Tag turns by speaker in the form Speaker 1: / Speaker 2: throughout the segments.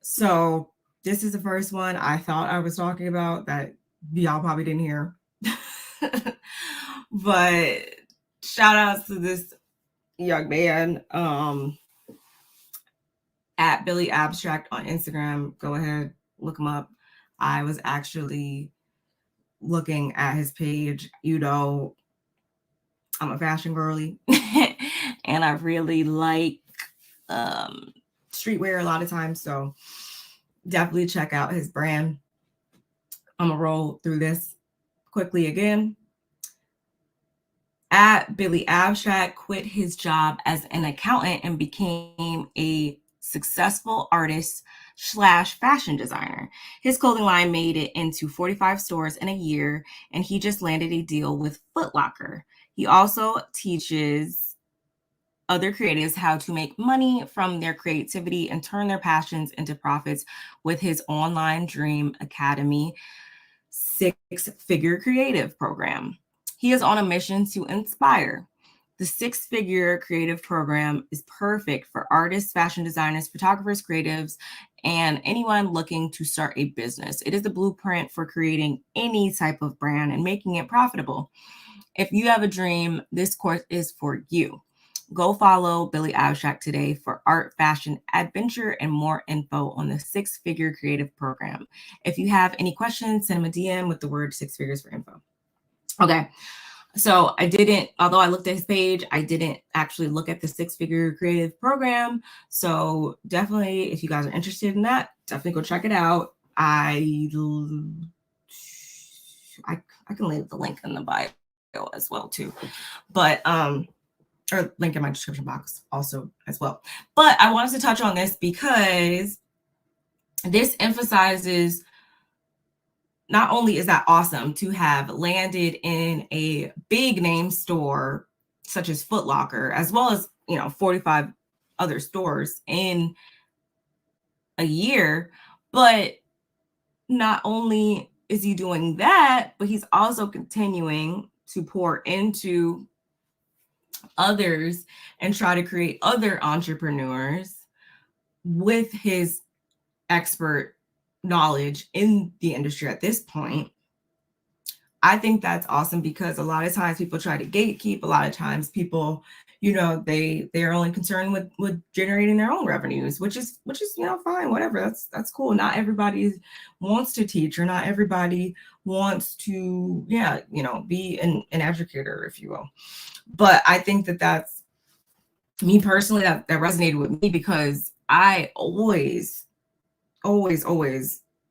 Speaker 1: So this is the first one I thought I was talking about that y'all probably didn't hear. But shout outs to this young man at Billy Abstract on Instagram. Go ahead, look him up. I was actually looking at his page. You know, I'm a fashion girly and I really like streetwear a lot of times. So definitely check out his brand. I'm gonna roll through this quickly again. At Billy Abstract quit his job as an accountant and became a successful artist slash fashion designer. His clothing line made it into 45 stores in a year, and he just landed a deal with Foot Locker. He also teaches other creatives how to make money from their creativity and turn their passions into profits with his online dream academy, six-figure creative program. He is on a mission to inspire. The six-figure creative program is perfect for artists, fashion designers, photographers, creatives, and anyone looking to start a business. It is the blueprint for creating any type of brand and making it profitable. If you have a dream, this course is for you. Go follow Billy Abstract today for art, fashion, adventure, and more info on the six-figure creative program. If you have any questions, send him a DM with the word six figures for info. Okay. So although I looked at his page, I didn't actually look at the six-figure creative program. So definitely, if you guys are interested in that, definitely go check it out. I can leave the link in the bio as well too. But or link in my description box also as well. But I wanted to touch on this because this emphasizes, not only is that awesome to have landed in a big name store such as Foot Locker, as well as, 45 other stores in a year, but not only is he doing that, but he's also continuing to pour into others and try to create other entrepreneurs with his expert knowledge in the industry at this point. I think that's awesome because a lot of times people try to gatekeep. A lot of times people, they are only concerned with generating their own revenues, which is fine, whatever. That's cool. Not everybody wants to teach, or not everybody wants to be an educator, if you will. But I think that's me personally, that resonated with me because I always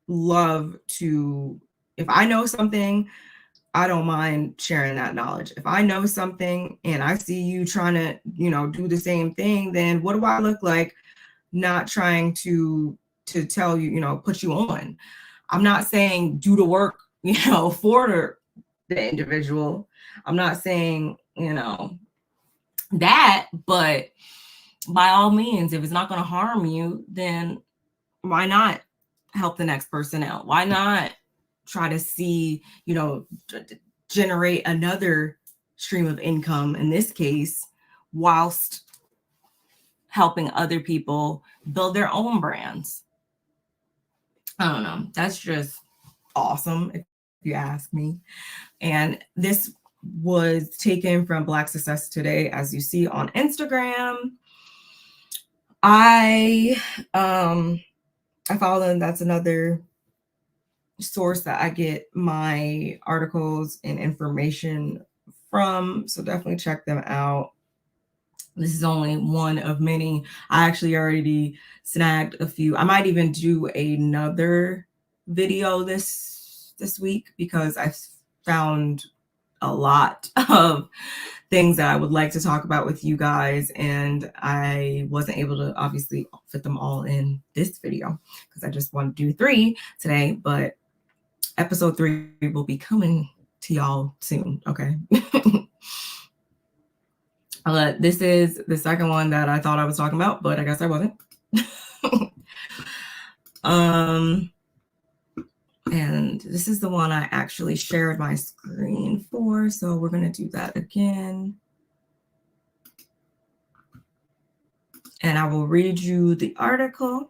Speaker 1: love to, if I know something, I don't mind sharing that knowledge. If I know something and I see you trying to, do the same thing, then what do I look like not trying to tell you, put you on? I'm not saying do the work, for the individual. I'm not saying, that, but by all means, if it's not going to harm you, then why not help the next person out? Why not try to see, generate another stream of income, in this case, whilst helping other people build their own brands? I don't know. That's just awesome, if you ask me. And this was taken from Black Success Today, as you see on Instagram. I follow them. That's another source that I get my articles and information from. So definitely check them out. This is only one of many. I actually already snagged a few. I might even do another video this week because I found a lot of things that I would like to talk about with you guys, and I wasn't able to obviously fit them all in this video because I just want to do 3 today, but episode 3 will be coming to y'all soon. Okay. This is the second one that I thought I was talking about, but I guess I wasn't. And this is the one I actually shared my screen for, so we're going to do that again. And I will read you the article.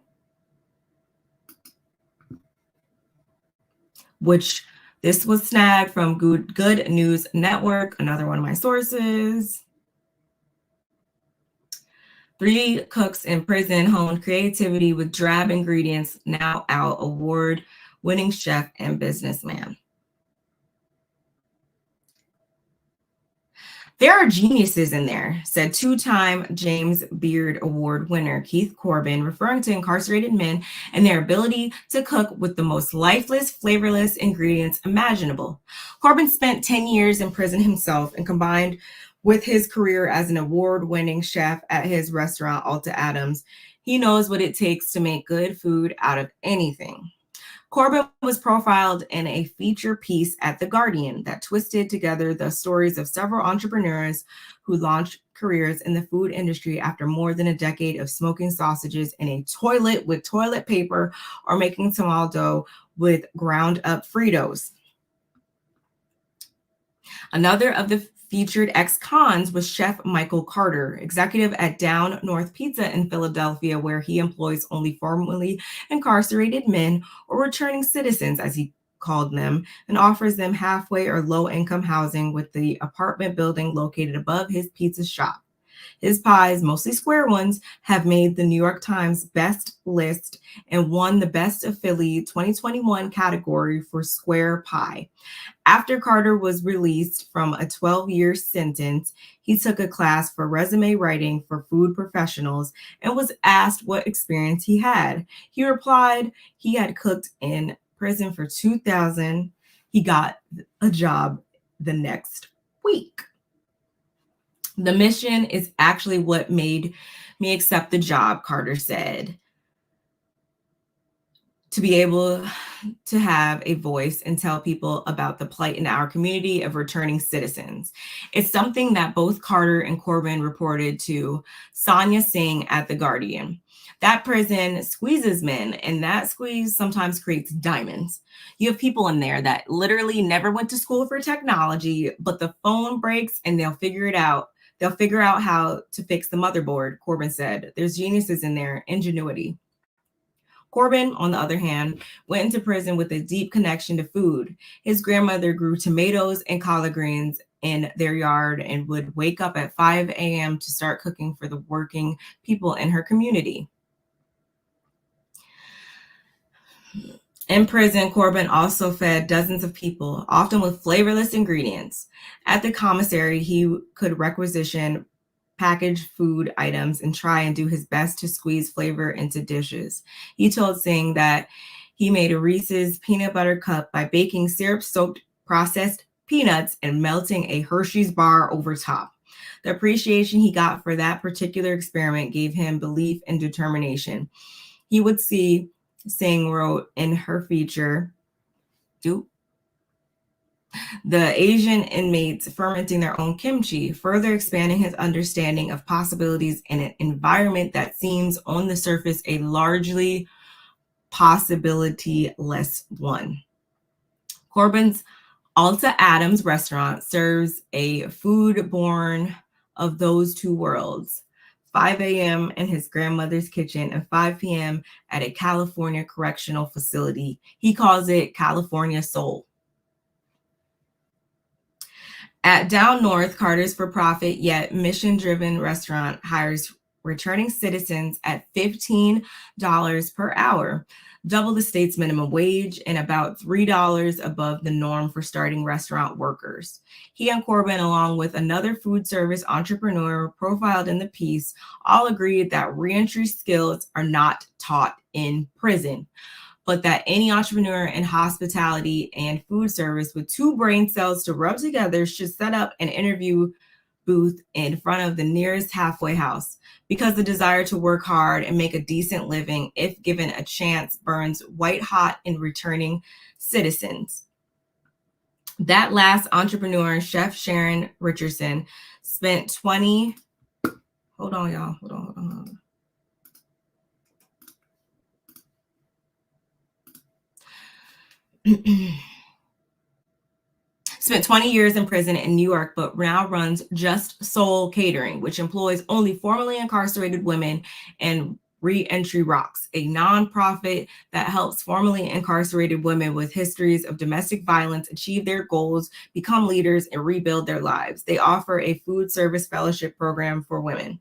Speaker 1: which this was snagged from Good News Network, another one of my sources. 3 cooks in prison honed creativity with drab ingredients, now out award-winning chef and businessman. There are geniuses in there, said 2-time James Beard Award winner Keith Corbin, referring to incarcerated men and their ability to cook with the most lifeless, flavorless ingredients imaginable. Corbin spent 10 years in prison himself, and combined with his career as an award-winning chef at his restaurant, Alta Adams, he knows what it takes to make good food out of anything. Corbin was profiled in a feature piece at The Guardian that twisted together the stories of several entrepreneurs who launched careers in the food industry after more than a decade of smoking sausages in a toilet with toilet paper or making tamale dough with ground up Fritos. Another of the featured ex-cons was Chef Michael Carter, executive at Down North Pizza in Philadelphia, where he employs only formerly incarcerated men or returning citizens, as he called them, and offers them halfway or low-income housing with the apartment building located above his pizza shop. His pies, mostly square ones, have made the New York Times best list and won the Best of Philly 2021 category for square pie. After Carter was released from a 12-year sentence, he took a class for resume writing for food professionals and was asked what experience he had. He replied he had cooked in prison for 2,000. He got a job the next week. The mission is actually what made me accept the job, Carter said. To be able to have a voice and tell people about the plight in our community of returning citizens. It's something that both Carter and Corbin reported to Sonia Singh at The Guardian. That prison squeezes men, and that squeeze sometimes creates diamonds. You have people in there that literally never went to school for technology, but the phone breaks and they'll figure it out. They'll figure out how to fix the motherboard, Corbin said. There's geniuses in there, ingenuity. Corbin, on the other hand, went into prison with a deep connection to food. His grandmother grew tomatoes and collard greens in their yard and would wake up at 5 a.m. to start cooking for the working people in her community. In prison, Corbin also fed dozens of people, often with flavorless ingredients. At the commissary, he could requisition packaged food items and try and do his best to squeeze flavor into dishes. He told Singh that he made a Reese's peanut butter cup by baking syrup-soaked processed peanuts and melting a Hershey's bar over top. The appreciation he got for that particular experiment gave him belief and determination. He would see, Singh wrote in her feature, the Asian inmates fermenting their own kimchi, further expanding his understanding of possibilities in an environment that seems on the surface a largely possibility-less one. Corbin's Alta Adams restaurant serves a food born of those two worlds. 5 a.m. in his grandmother's kitchen and 5 p.m. at a California correctional facility. He calls it California Soul. At Down North, Carter's for-profit yet mission-driven restaurant hires returning citizens at $15 per hour, double the state's minimum wage and about $3 above the norm for starting restaurant workers. He and Corbin, along with another food service entrepreneur profiled in the piece, all agreed that reentry skills are not taught in prison, but that any entrepreneur in hospitality and food service with 2 brain cells to rub together should set up an interview booth in front of the nearest halfway house, because the desire to work hard and make a decent living, if given a chance, burns white hot in returning citizens. That last entrepreneur, Chef Sharon Richardson, spent 20... Hold on, y'all. Hold on. Spent 20 years in prison in New York, but now runs Just Soul Catering, which employs only formerly incarcerated women and Reentry Rocks, a nonprofit that helps formerly incarcerated women with histories of domestic violence achieve their goals, become leaders, and rebuild their lives. They offer a food service fellowship program for women.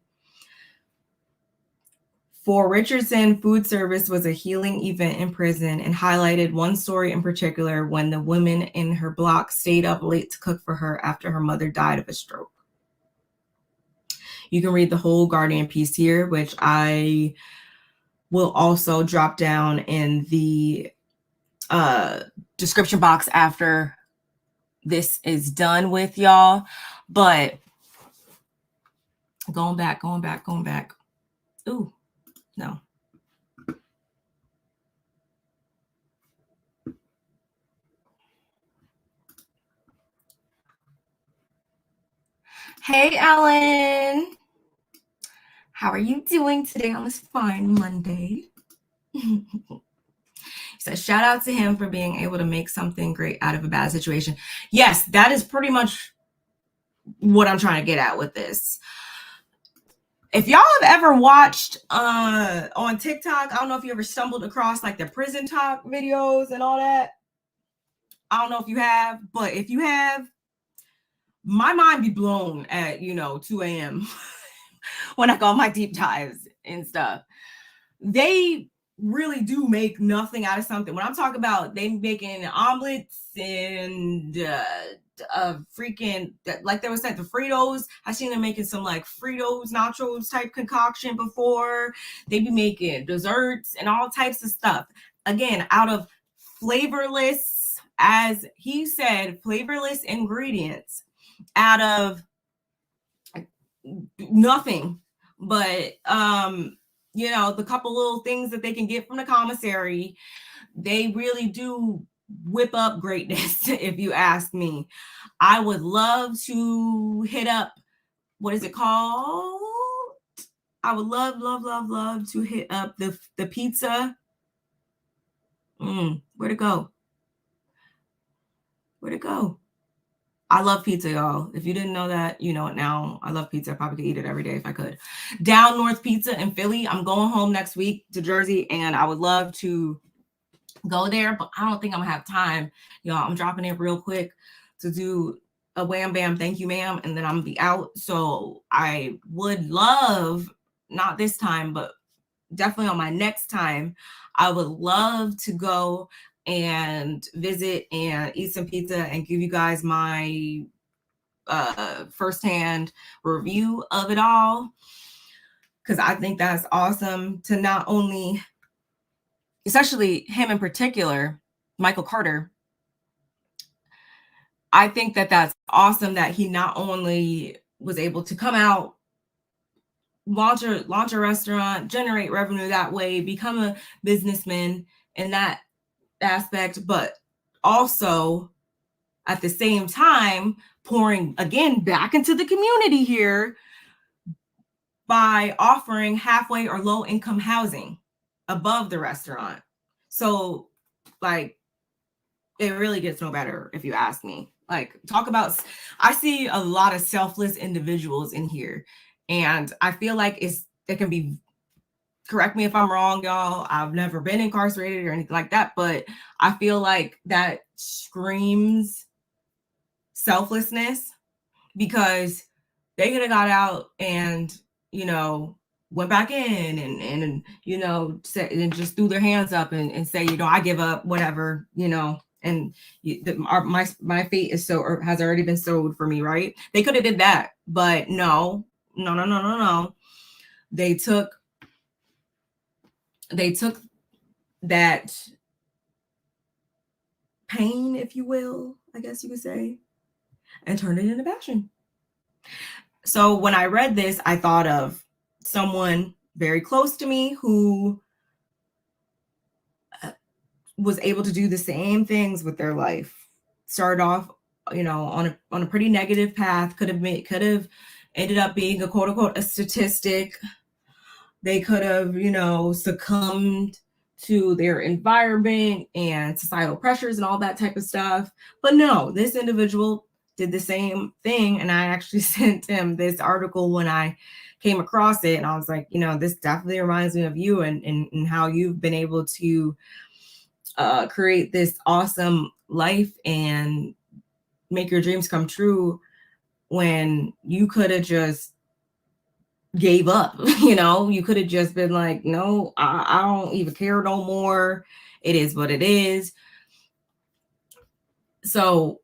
Speaker 1: For Richardson, food service was a healing event in prison and highlighted one story in particular when the women in her block stayed up late to cook for her after her mother died of a stroke. You can read the whole Guardian piece here, which I will also drop down in the description box after this is done with y'all. But going back. Ooh, no. Hey, Ellen. How are you doing today on this fine Monday? So shout out to him for being able to make something great out of a bad situation. Yes, that is pretty much what I'm trying to get at with this. If y'all have ever watched on TikTok, I don't know if you ever stumbled across like the prison talk videos and all that. I don't know if you have, but if you have, my mind be blown at 2 a.m. when I go on my deep dives and stuff. They really do make nothing out of something. When I'm talking about they making omelets and freaking, like they was saying, the Fritos, I seen them making some like Fritos nachos type concoction before. They be making desserts and all types of stuff, again, out of flavorless, as he said, flavorless ingredients, out of nothing but the couple little things that they can get from the commissary. They really do whip up greatness, if you ask me. I would love to hit up, what is it called? I would love to hit up the pizza. Where'd it go? I love pizza, y'all. If you didn't know that, you know it now. I love pizza. I probably could eat it every day if I could. Down North Pizza in Philly. I'm going home next week to Jersey, and I would love to go there, but I don't think I'm gonna have time. Y'all, I'm dropping it real quick to do a wham bam, thank you, ma'am, and then I'm gonna be out. So I would love, not this time, but definitely on my next time, I would love to go and visit and eat some pizza and give you guys my firsthand review of it all, because I think that's awesome to not only, especially him in particular, Michael Carter. I think that that's awesome that he not only was able to come out, launch a restaurant, generate revenue that way, become a businessman in that aspect, but also at the same time pouring again back into the community here by offering halfway or low income housing above the restaurant. So like, it really gets no better, if you ask me. Like, talk about, I see a lot of selfless individuals in here, and I feel like it can be, correct me if I'm wrong, y'all, I've never been incarcerated or anything like that, but I feel like that screams selflessness, because they could have got out and went back in and and just threw their hands up and say, I give up, whatever, and my fate is so, or has already been sowed for me, right? They could have did that, but no. They took that pain, if you will, I guess you could say, and turned it into passion. So when I read this, I thought of someone very close to me who was able to do the same things with their life. Started off, on a pretty negative path, could have ended up being a quote unquote a statistic. They could have, succumbed to their environment and societal pressures and all that type of stuff. But no, this individual did the same thing. And I actually sent him this article when I came across it. And I was like, this definitely reminds me of you and how you've been able to create this awesome life and make your dreams come true when you could have just gave up. You could have just been like, no, I don't even care no more. It is what it is. So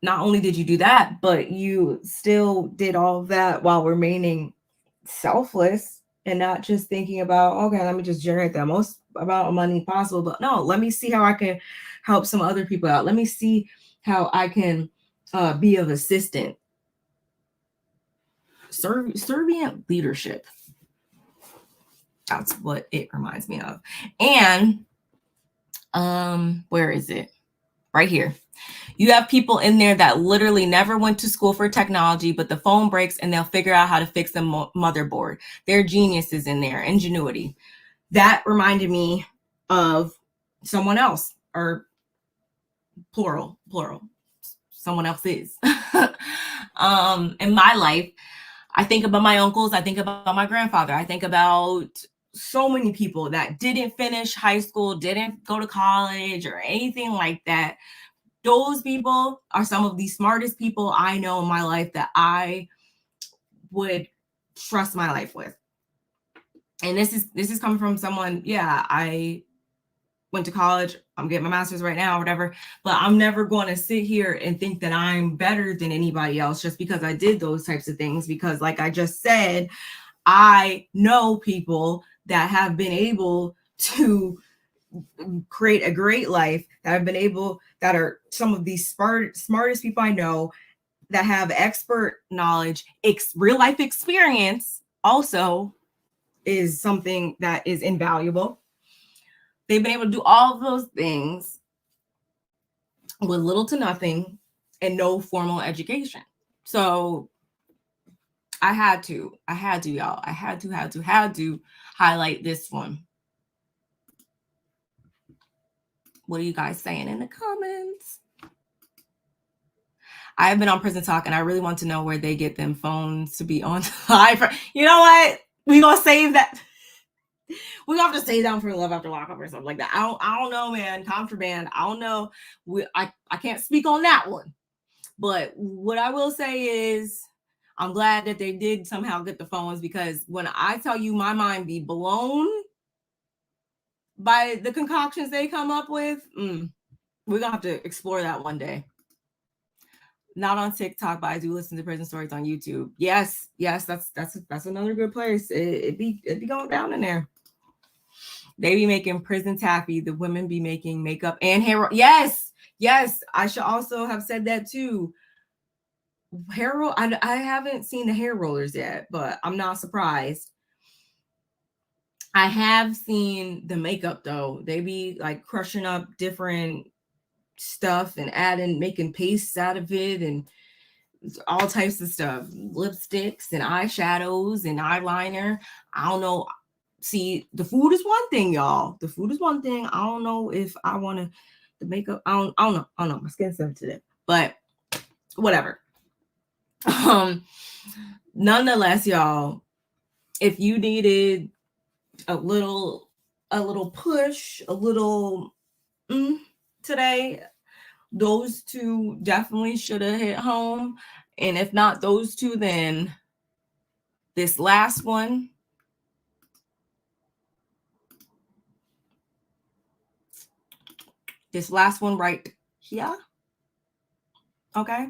Speaker 1: not only did you do that, but you still did all of that while remaining selfless and not just thinking about, okay, let me just generate the most amount of money possible. But no, let me see how I can help some other people out. Let me see how I can be of assistance. Servant leadership. That's what it reminds me of. And where is it? Right here. You have people in there that literally never went to school for technology, but the phone breaks and they'll figure out how to fix the motherboard. They're geniuses in there, ingenuity. That reminded me of someone else, or plural, someone else is. In my life, I think about my uncles, I think about my grandfather, I think about so many people that didn't finish high school, didn't go to college or anything like that. Those people are some of the smartest people I know in my life that I would trust my life with. And this is coming from someone, I went to college, I'm getting my master's right now, whatever, but I'm never going to sit here and think that I'm better than anybody else just because I did those types of things. Because like I just said, I know people that have been able to create a great life, that are some of the smartest people I know, that have expert knowledge, real life experience also is something that is invaluable. They've been able to do all of those things with little to nothing and no formal education. So I had to, y'all. I had to highlight this one. What are you guys saying in the comments? I've been on Prison Talk and I really want to know where they get them phones to be on live. You know what? We're going to save that. We're going to have to save that for Love After Lockup or something like that. I don't know, man. Contraband. I don't know. I can't speak on that one. But what I will say is I'm glad that they did somehow get the phones, because when I tell you my mind be blown by the concoctions they come up with, we're going to have to explore that one day. Not on TikTok, but I do listen to Prison Stories on YouTube. Yes, that's another good place. It'd be going down in there. They be making prison taffy. The women be making makeup and hair. Yes. I should also have said that too. Hair roll. I haven't seen the hair rollers yet, but I'm not surprised. I have seen the makeup though. They be like crushing up different stuff and making pastes out of it and all types of stuff, lipsticks and eyeshadows and eyeliner. I don't know. See, the food is one thing, y'all. The food is one thing. I don't know if I want to the makeup. I don't know. My skin's sensitive, but whatever. Nonetheless, y'all, if you needed a little push, a little today, those two definitely should have hit home. And if not those two, then this last one. This last one right here. Okay.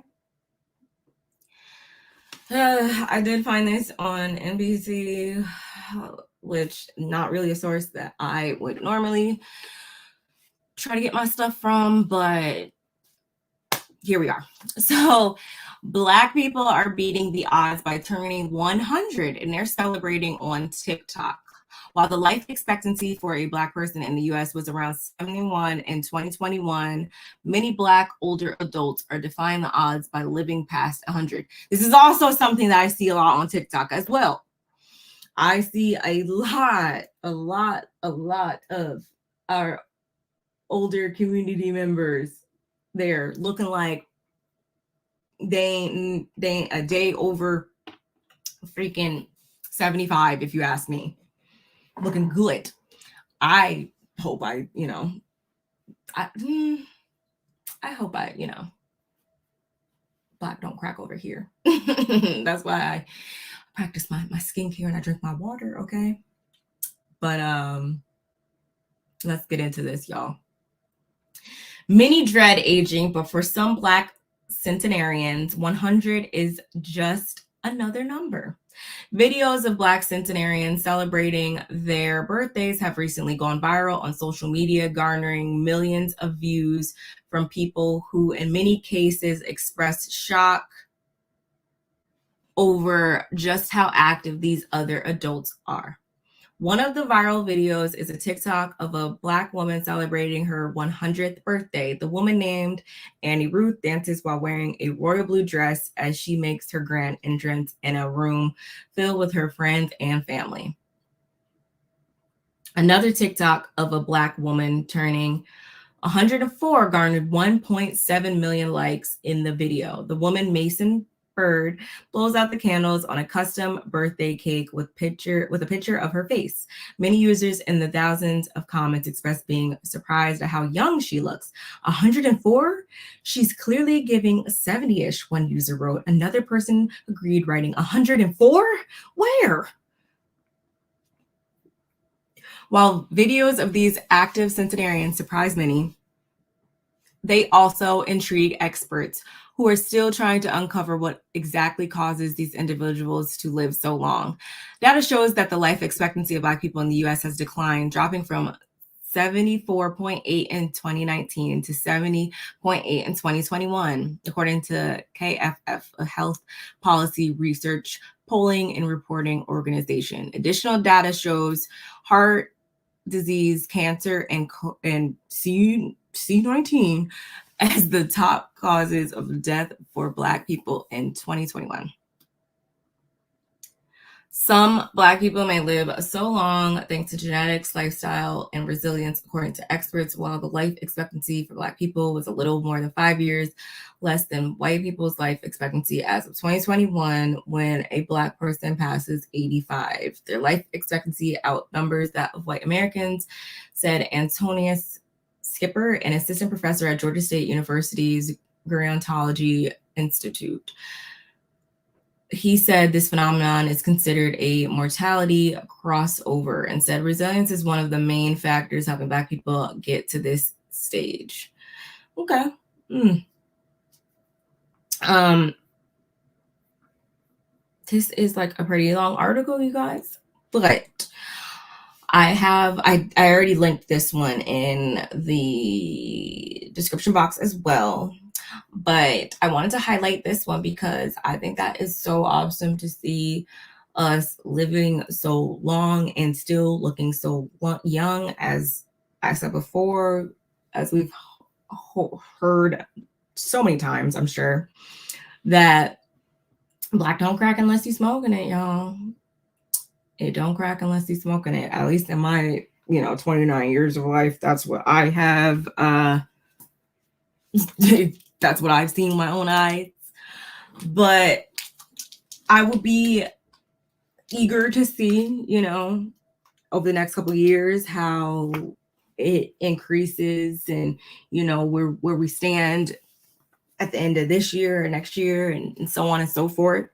Speaker 1: I did find this on NBC, which not really a source that I would normally try to get my stuff from, but here we are. So Black people are beating the odds by turning 100, and they're celebrating on TikTok. While the life expectancy for a Black person in the US was around 71 in 2021, many Black older adults are defying the odds by living past 100. This is also something that I see a lot on TikTok as well. I see a lot of our older community members there looking like They ain't a day over freaking 75, if you ask me. Looking good. I hope I hope black don't crack over here. That's why I practice my skincare and I drink my water, okay? But let's get into this, y'all. Many dread aging, but for some Black centenarians, 100 is just another number. Videos of Black centenarians celebrating their birthdays have recently gone viral on social media, garnering millions of views from people who, in many cases, expressed shock over just how active these other adults are. One of the viral videos is a TikTok of a Black woman celebrating her 100th birthday. The woman, named Annie Ruth, dances while wearing a royal blue dress as she makes her grand entrance in a room filled with her friends and family. Another TikTok of a Black woman turning 104 garnered 1.7 million likes in the video. The woman, Mason Bird, blows out the candles on a custom birthday cake with a picture of her face. Many users in the thousands of comments expressed being surprised at how young she looks. 104? She's clearly giving 70-ish, one user wrote. Another person agreed, writing 104? Where? While videos of these active centenarians surprise many, they also intrigue experts who are still trying to uncover what exactly causes these individuals to live so long. Data shows that the life expectancy of Black people in the U.S. has declined, dropping from 74.8 in 2019 to 70.8 in 2021, according to KFF, a health policy research, polling, and reporting organization. Additional data shows heart disease, cancer, and C19 as the top causes of death for Black people in 2021. Some Black people may live so long thanks to genetics, lifestyle, and resilience, according to experts, while the life expectancy for Black people was a little more than 5 years less than white people's life expectancy as of 2021, when a Black person passes 85. Their life expectancy outnumbers that of white Americans, said Antonius Skipper, an assistant professor at Georgia State University's Gerontology Institute. He said this phenomenon is considered a mortality crossover and said resilience is one of the main factors helping Black people get to this stage. Okay. This is like a pretty long article, you guys, but I already linked this one in the description box as well. But I wanted to highlight this one because I think that is so awesome to see us living so long and still looking so young. As I said before, as we've heard so many times, I'm sure, that Black don't crack unless you smoking it, y'all. It don't crack unless you smoking it. At least in my 29 years of life, that's what I have. That's what I've seen with my own eyes. But I would be eager to see, over the next couple of years, how it increases and, where we stand at the end of this year or next year and so on and so forth.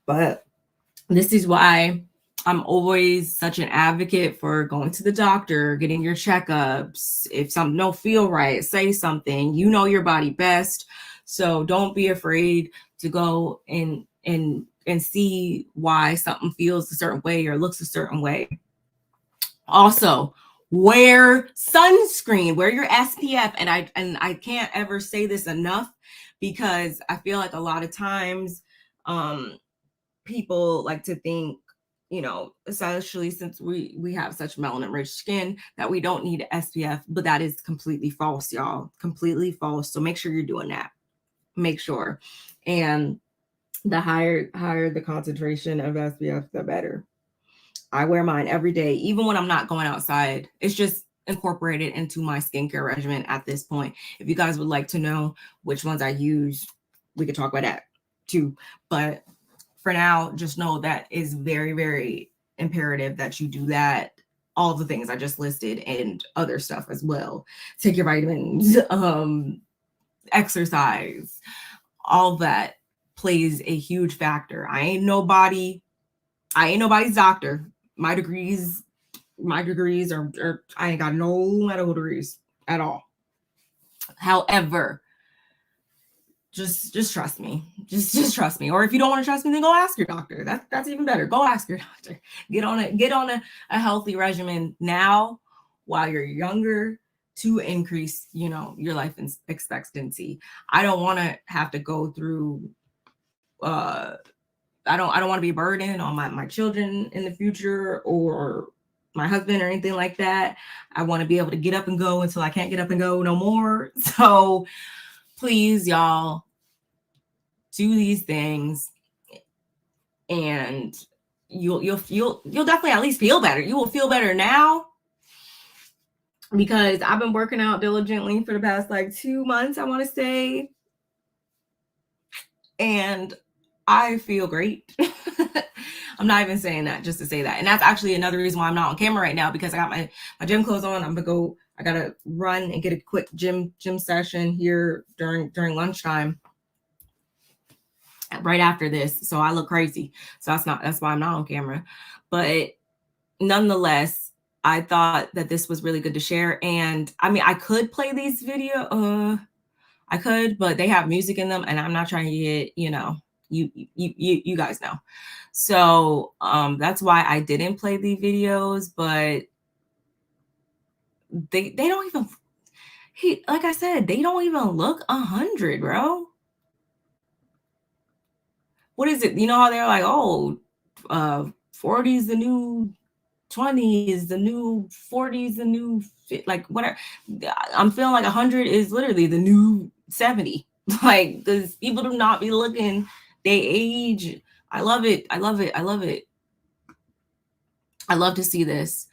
Speaker 1: But this is why I'm always such an advocate for going to the doctor, getting your checkups. If something don't feel right, say something. You know your body best. So don't be afraid to go and see why something feels a certain way or looks a certain way. Also, wear sunscreen, wear your SPF. And I can't ever say this enough, because I feel like a lot of times people like to think, essentially, since we have such melanin rich skin, that we don't need SPF, but that is completely false, y'all. Completely false. So make sure you're doing that. Make sure. And the higher the concentration of SPF, the better. I wear mine every day, even when I'm not going outside. It's just incorporated into my skincare regimen at this point. If you guys would like to know which ones I use, we could talk about that too. But for now, just know that is very, very imperative that you do that. All the things I just listed and other stuff as well. Take your vitamins, exercise, all that plays a huge factor. I ain't nobody's doctor. My degrees are I ain't got no medical degrees at all. However, just trust me. Just trust me. Or if you don't want to trust me, then go ask your doctor. That's even better. Go ask your doctor. Get on a healthy regimen now while you're younger to increase, your life expectancy. I don't want to have to go through I don't want to be a burden on my children in the future or my husband or anything like that. I want to be able to get up and go until I can't get up and go no more. So please, y'all, do these things and you'll definitely at least feel better. You will feel better now because I've been working out diligently for the past 2 months, I want to say. And I feel great. I'm not even saying that just to say that. And that's actually another reason why I'm not on camera right now, because I got my gym clothes on. I gotta run and get a quick gym session here during lunchtime right after this. So I look crazy. So that's why I'm not on camera. But nonetheless, I thought that this was really good to share. And I mean, I could play these videos. I could, but they have music in them and I'm not trying to get, you guys know. So that's why I didn't play the videos, but they don't even, like I said, they don't even look 100, bro. What is it? You know how they're like, oh, 40 is the new 20 is the new 40 is the new like whatever. I'm feeling like 100 is literally the new 70. Like, because people do not be looking, they age. I love it. I love it. I love it. I love to see this.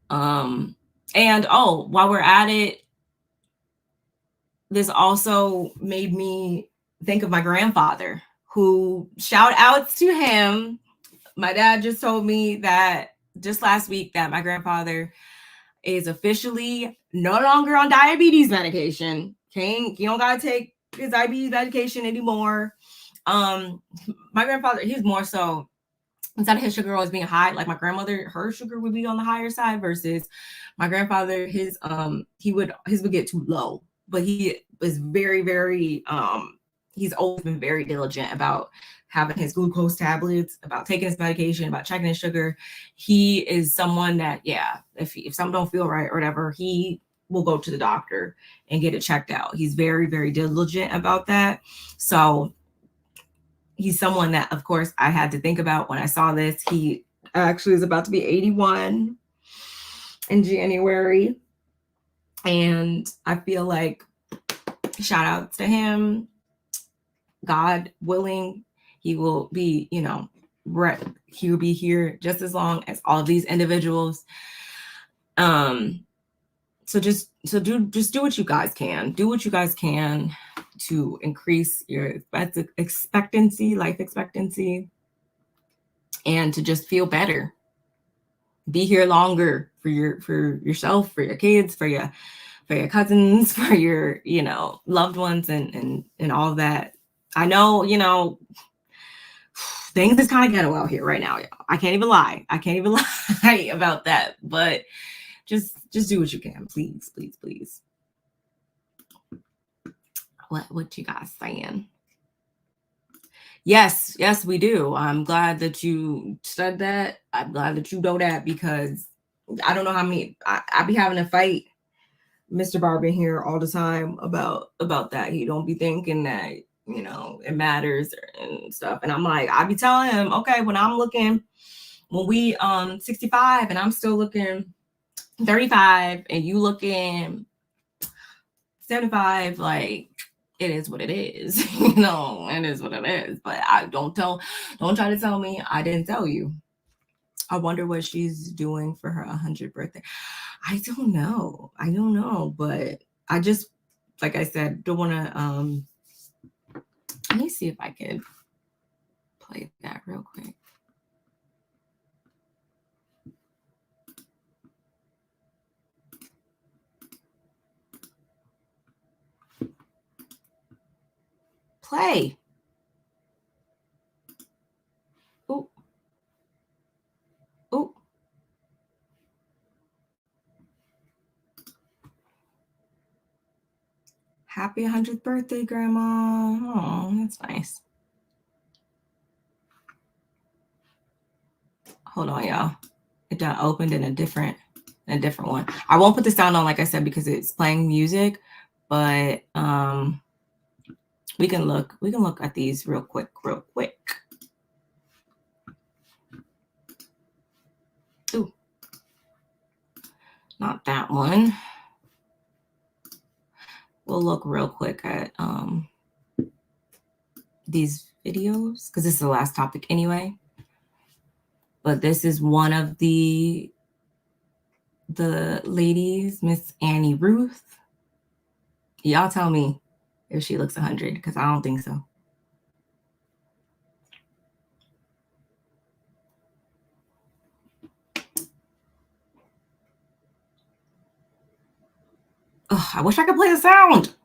Speaker 1: And while we're at it, this also made me think of my grandfather, who, shout outs to him. My dad just told me that just last week that my grandfather is officially no longer on diabetes medication. Okay, you don't gotta take his diabetes medication anymore. My grandfather, he's more so, instead of his sugar always being high, like my grandmother, her sugar would be on the higher side, versus my grandfather, his would get too low. But he was very, very he's always been very diligent about having his glucose tablets, about taking his medication, about checking his sugar. He is someone that, if something don't feel right or whatever, he will go to the doctor and get it checked out. He's very, very diligent about that. So he's someone that, of course, I had to think about when I saw this. He actually is about to be 81 in January. And I feel like, shout outs to him. God willing, he will be, he will be here just as long as all of these individuals. So just do what you guys can. Do what you guys can to increase your life expectancy, and to just feel better. Be here longer for yourself, for your kids, for your cousins, for your, loved ones, and all of that. I know, things is kind of ghetto out here right now, y'all. I can't even lie about that. But just do what you can, please, please, please. What you guys saying? Yes, we do. I'm glad that you said that. I'm glad that you know that, because I don't know how many I be having to fight Mr. Barb in here all the time about that. He don't be thinking that, it matters and stuff. And I'm like, I be telling him, okay, when we 65 and I'm still looking 35 and you looking 75, like, it is what it is. It is what it is. But don't try to tell me I didn't tell you. I wonder what she's doing for her 100th birthday. I don't know, but I just, like I said, don't want to Let me see if I could play that real quick. Play. Ooh. Ooh. Happy 100th birthday, Grandma. Oh, that's nice. Hold on, y'all. It done opened in a different one. I won't put the sound on, like I said, because it's playing music, but we can look at these real quick. Ooh. Not that one. We'll look real quick at these videos because this is the last topic anyway. But this is one of the ladies, Miss Annie Ruth. Y'all tell me if she looks 100 because I don't think so. Ugh, I wish I could play the sound.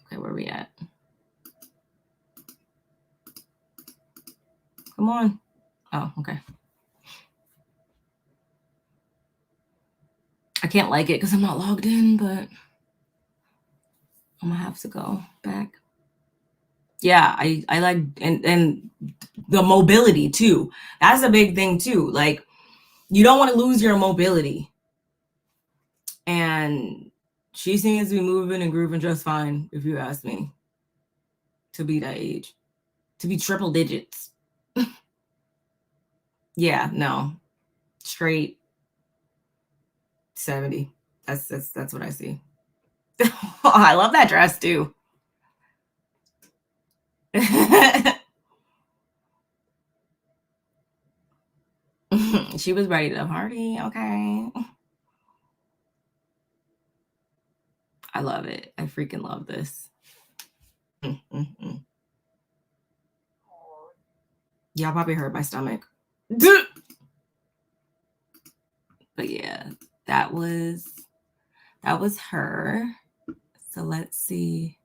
Speaker 1: Okay, where are we at? Come on. Oh, okay. I can't like it because I'm not logged in, but I'm gonna have to go back. Yeah, I like and the mobility too. That's a big thing too. Like, you don't want to lose your mobility. And she seems to be moving and grooving just fine, if you ask me, to be that age, to be triple digits. Yeah, no, straight 70. That's what I see. I love that dress too. She was ready to party. Okay. I love it. I freaking love this. Y'all probably heard my stomach. But yeah, that was her. So let's see.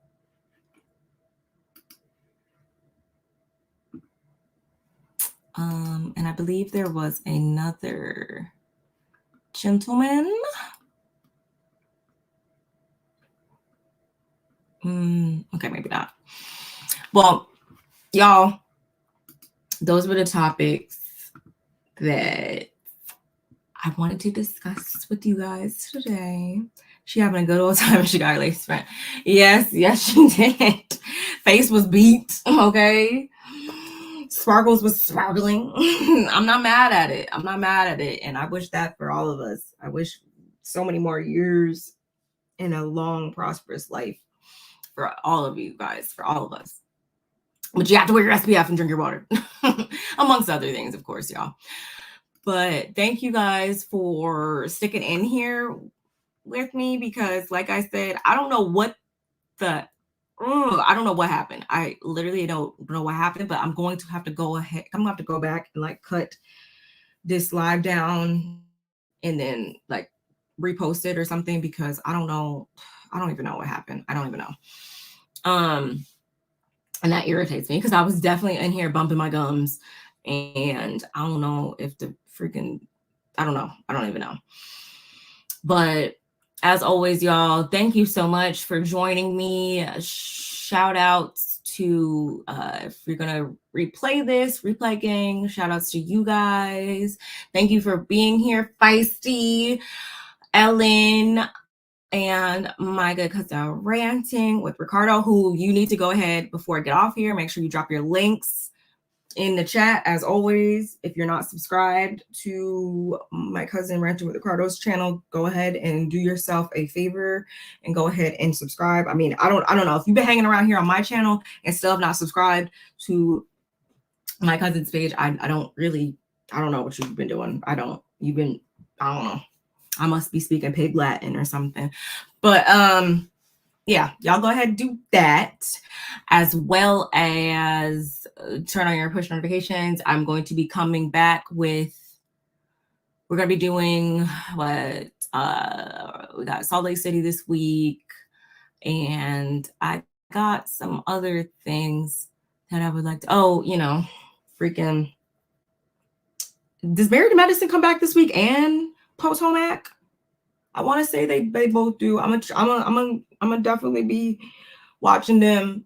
Speaker 1: And I believe there was another gentleman. Okay, maybe not. Well, y'all, those were the topics that I wanted to discuss with you guys today. She having a good old time and she got her lace front. Yes, she did. Face was beat, okay? Sparkles was sparkling. I'm not mad at it. And I wish that for all of us. I wish so many more years in a long, prosperous life for all of you guys, for all of us. But you have to wear your SPF and drink your water, amongst other things, of course, y'all. But thank you guys for sticking in here with me because, like I said, I don't know what happened. I literally don't know what happened, but I'm going to have to go ahead. I'm going to have to go back and like cut this live down and then like repost it or something because I don't know. I don't even know what happened. I don't even know. And that irritates me because I was definitely in here bumping my gums and I don't know if I don't know. I don't even know. But as always, y'all, thank you so much for joining me. Shout outs to, if you're going to replay gang, shout outs to you guys. Thank you for being here, Feisty, Ellen, and my good cousin Ranting with Ricardo, who you need to go ahead before I get off here. Make sure you drop your links in the chat, as always. If you're not subscribed to my cousin Ranting with Ricardo's channel, go ahead and do yourself a favor and go ahead and subscribe. I mean, I don't know if you've been hanging around here on my channel and still have not subscribed to my cousin's page. I don't know what you've been doing. I don't know. I must be speaking pig Latin or something. But yeah, y'all go ahead and do that, as well as turn on your push notifications. I'm going to be coming back we're going to be doing we got Salt Lake City this week, and I got some other things that I would like to, freaking, does Married to Medicine come back this week and Potomac? I want to say they both do. I'm gonna definitely be watching them,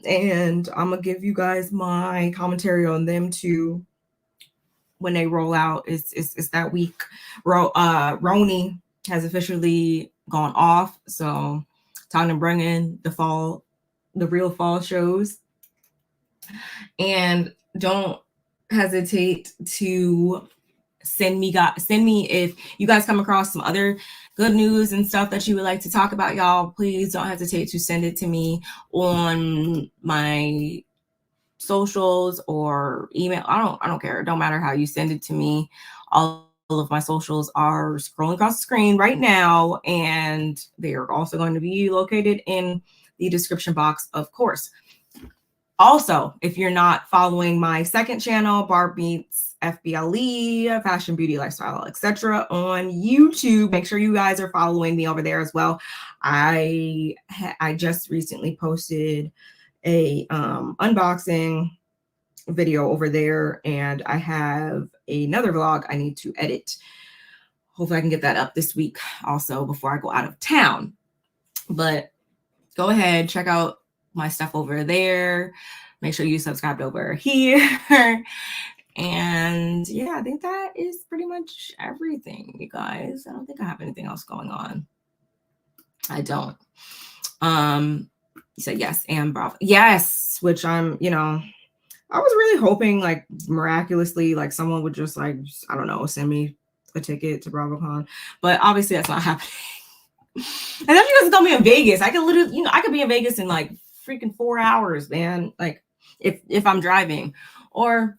Speaker 1: and I'm gonna give you guys my commentary on them too when they roll out. It's that week. Roni has officially gone off, so time to bring in the real fall shows, and don't hesitate to send me if you guys come across some other good news and stuff that you would like to talk about, y'all. Please don't hesitate to send it to me on my socials or email. I don't care. It don't matter how you send it to me. All of my socials are scrolling across the screen right now, and they are also going to be located in the description box, of course. Also, if you're not following my second channel, Barb Meets FBLE, Fashion, Beauty, Lifestyle, etc., on YouTube, make sure you guys are following me over there as well. I just recently posted a unboxing video over there, and I have another vlog I need to edit. Hopefully I can get that up this week also before I go out of town. But go ahead, check out my stuff over there. Make sure you subscribed over here. And yeah, I think that is pretty much everything, you guys. I don't think I have anything else going on. I don't. You said yes, and Bravo. Yes, which I'm, I was really hoping, like, miraculously, like, someone would just, like, I don't know, send me a ticket to BravoCon. But obviously that's not happening. And then you guys tell me in Vegas. I could literally, I could be in Vegas in like freaking 4 hours, man. Like if I'm driving, or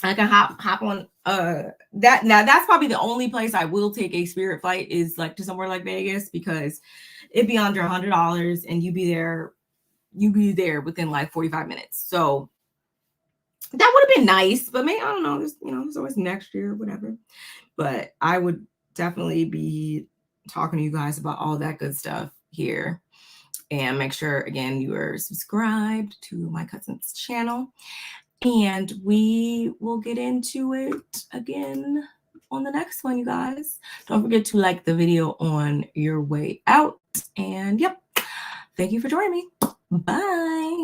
Speaker 1: I can hop on that. Now that's probably the only place I will take a Spirit flight, is like to somewhere like Vegas, because it'd be under $100 and you'd be there within like 45 minutes. So that would have been nice, but maybe, I don't know, there's always next year, whatever. But I would definitely be talking to you guys about all that good stuff here. And make sure, again, you are subscribed to my cousin's channel, and we will get into it again on the next one, you guys. Don't forget to like the video on your way out. And yep, thank you for joining me. Bye.